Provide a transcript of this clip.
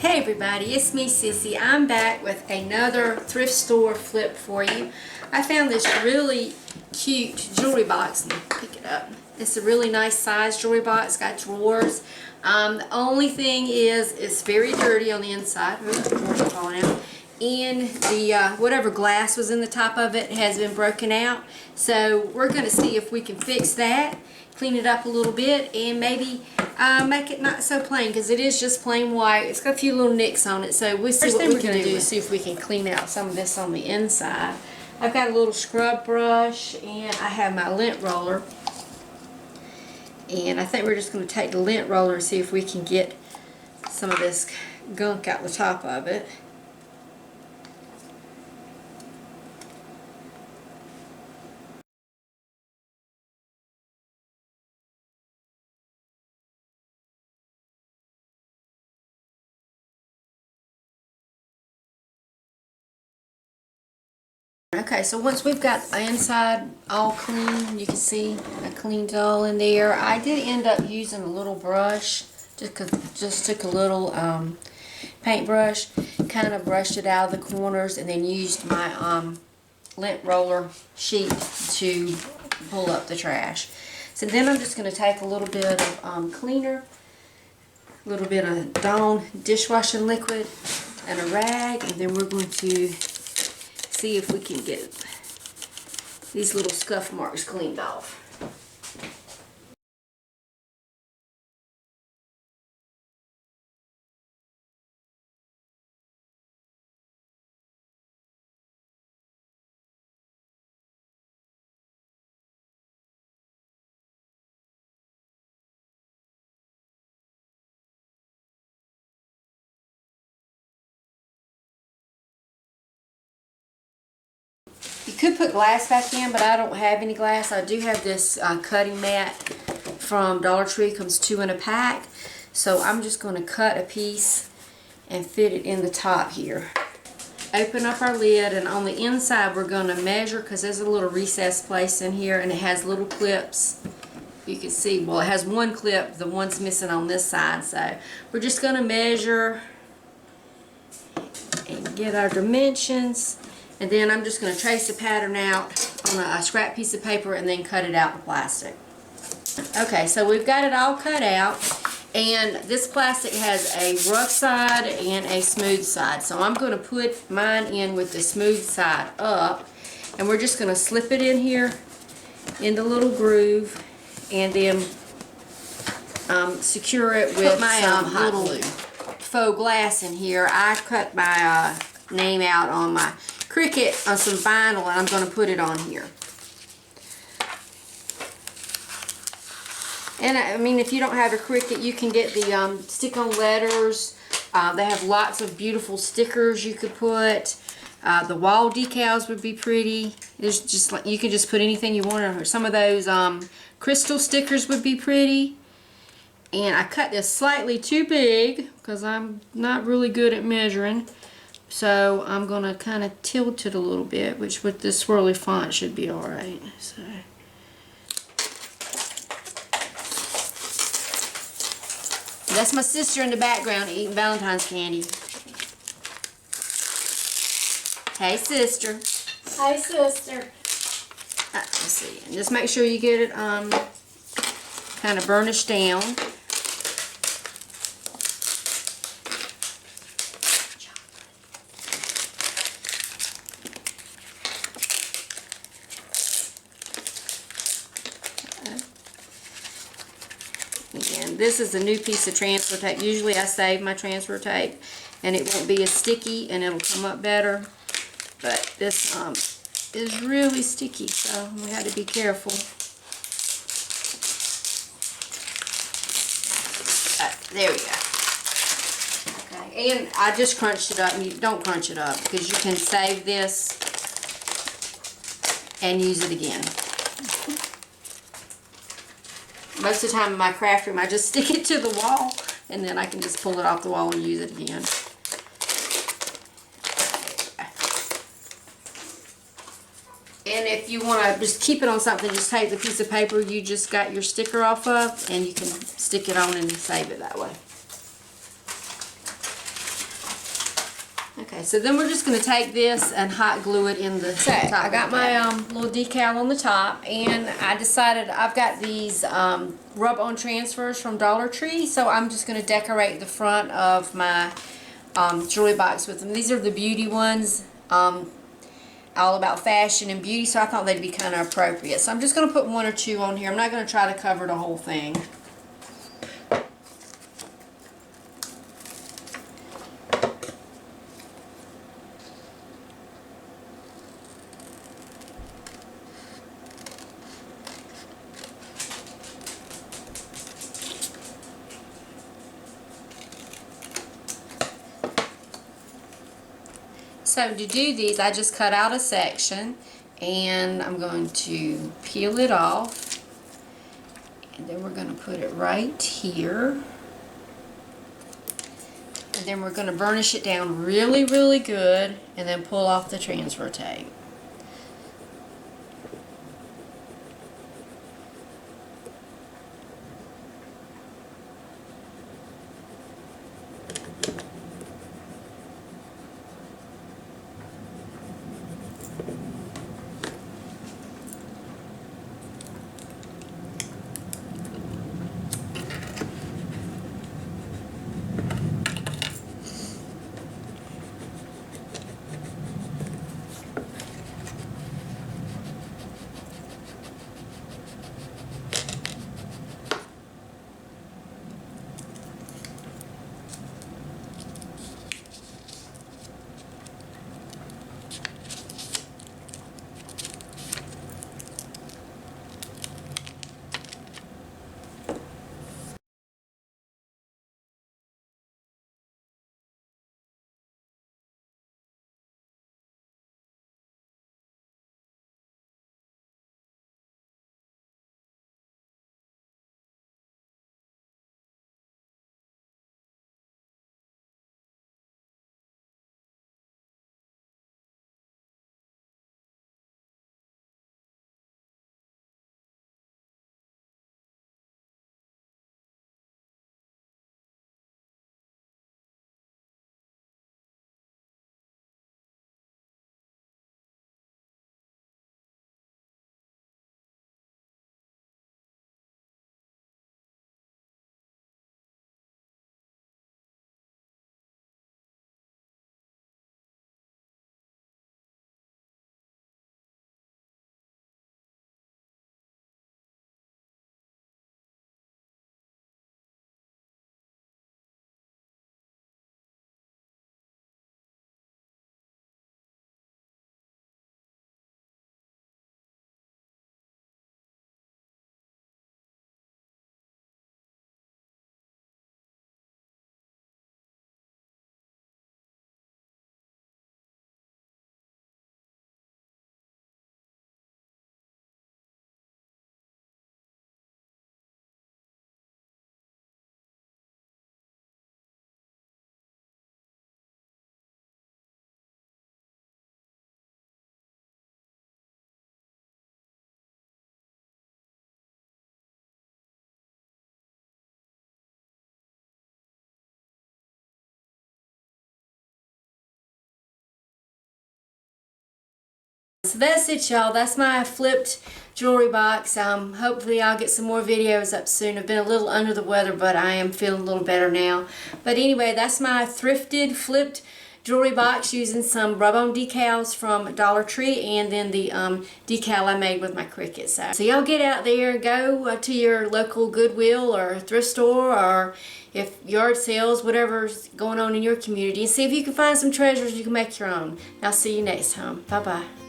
Hey everybody, it's me Sissy. I'm back with another thrift store flip for you. I found this really cute jewelry box. Let me pick it up. It's a really nice size jewelry box. Got drawers. The only thing is it's very dirty on the inside. Oops, falling out. And the whatever glass was in the top of it has been broken out. So we're going to see if we can fix that, clean it up a little bit, and maybe make it not so plain, because it is just plain white. It's got a few little nicks on it, so we'll see what we're going to do. See if we can clean out some of this on the inside. I've got a little scrub brush, and I have my lint roller. And I think we're just going to take the lint roller and see if we can get some of this gunk out the top of it. Okay, so once we've got the inside all clean, you can see I cleaned it all in there. I did end up using a little brush, just took a little paintbrush, kind of brushed it out of the corners, and then used my lint roller sheet to pull up the trash. So then I'm just going to take a little bit of cleaner, a little bit of Dawn dishwashing liquid, and a rag, and then we're going to see if we can get these little scuff marks cleaned off. You could put glass back in, but I don't have any glass. I do have this cutting mat from Dollar Tree. It comes 2 in a pack. So I'm just going to cut a piece and fit it in the top here. Open up our lid, and on the inside we're going to measure, because there's a little recessed place in here, and it has little clips. You can see, well, it has one clip, the one's missing on this side. So we're just going to measure and get our dimensions. And then I'm just going to trace the pattern out on a scrap piece of paper and then cut it out in plastic. Okay, so we've got it all cut out, and this plastic has a rough side and a smooth side. So I'm going to put mine in with the smooth side up, and we're just going to slip it in here in the little groove, and then secure it with my little faux glass in here. I cut my name out on my Cricut on some vinyl, and I'm going to put it on here. And I mean, if you don't have a Cricut, you can get the stick-on letters. They have lots of beautiful stickers you could put. The wall decals would be pretty. There's just like, you can just put anything you want on here. Some of those crystal stickers would be pretty. And I cut this slightly too big because I'm not really good at measuring. So I'm going to kind of tilt it a little bit, which with this swirly font should be alright. So that's my sister in the background eating Valentine's candy. Hey sister. Hi sister. Let's see. And just make sure you get it kind of burnished down. And this is a new piece of transfer tape. Usually I save my transfer tape and it won't be as sticky and it'll come up better. But this is really sticky, so we got to be careful. There we go. Okay, and I just crunched it up. And you don't crunch it up, because you can save this and use it again. Most of the time in my craft room, I just stick it to the wall, and then I can just pull it off the wall and use it again. And if you want to just keep it on something, just take the piece of paper you just got your sticker off of, and you can stick it on and save it that way. Okay, so then we're just going to take this and hot glue it in the top. I got my little decal on the top, and I decided I've got these rub-on transfers from Dollar Tree, so I'm just going to decorate the front of my jewelry box with them. These are the beauty ones, all about fashion and beauty, so I thought they'd be kind of appropriate. So I'm just going to put one or two on here. I'm not going to try to cover the whole thing. So to do these, I just cut out a section, and I'm going to peel it off, and then we're going to put it right here, and then we're going to burnish it down really, really good, and then pull off the transfer tape. So that's it, y'all. That's my flipped jewelry box. Hopefully I'll get some more videos up soon. I've been a little under the weather, but I am feeling a little better now. But anyway, that's my thrifted, flipped jewelry box using some rub-on decals from Dollar Tree, and then the decal I made with my Cricut. So y'all get out there, go to your local Goodwill or thrift store, or if yard sales, whatever's going on in your community, and see if you can find some treasures you can make your own. I'll see you next time. Bye-bye.